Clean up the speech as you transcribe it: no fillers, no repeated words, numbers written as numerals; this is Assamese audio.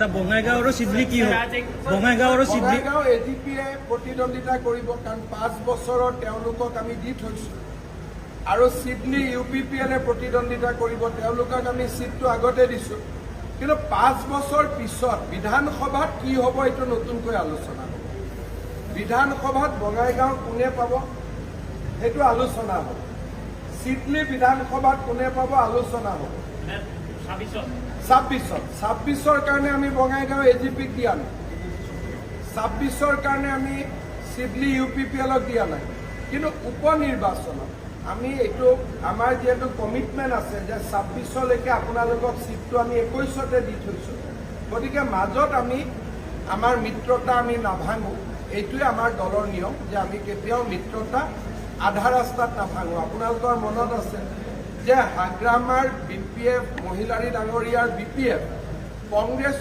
এটা বঙাইগাঁও আৰু চিডলি কি হয়? বঙাইগাঁও আৰু চিডলি বঙাইগাঁও এজিপিয়ে প্ৰতিদ্বন্দ্বিতা কৰিব, কাৰণ 5 বছৰৰ তেওঁলোকক আমি দি থৈছোঁ। আৰু চিডলি UPPLে প্ৰতিদ্বন্দ্বিতা কৰিব, তেওঁলোকক আমি চিটটো আগতে দিছোঁ। কিন্তু 5 বছৰ পিছত বিধানসভাত কি হ'ব এইটো নতুনকৈ আলোচনা হ'ব। বিধানসভাত বঙাইগাঁও কোনে পাব সেইটো আলোচনা হ'ব। চিডলি বিধানসভাত কোনে পাব আলোচনা হ'ব। 26ৰ কাৰণে আমি বঙাইগাঁও এজিপিক দিয়া নাই, 26ৰ কাৰণে আমি চিডলি UPPLক দিয়া নাই। কিন্তু উপ নিৰ্বাচনত আমি এইটো আমাৰ যিহেতু কমিটমেণ্ট আছে যে 26লৈকে আপোনালোকক চিটটো আমি 21তে দি থৈছোঁ। গতিকে মাজত আমি আমাৰ মিত্ৰতা আমি নাভাঙো, এইটোৱে আমাৰ দলৰ নিয়ম যে আমি কেতিয়াও মিত্ৰতা আধা ৰাস্তাত নাভাঙো। আপোনালোকৰ মনত আছে যে হাগ্ৰামাৰ BPF মহিলাৰী ডাঙৰীয়াৰ BPF কংগ্ৰেছ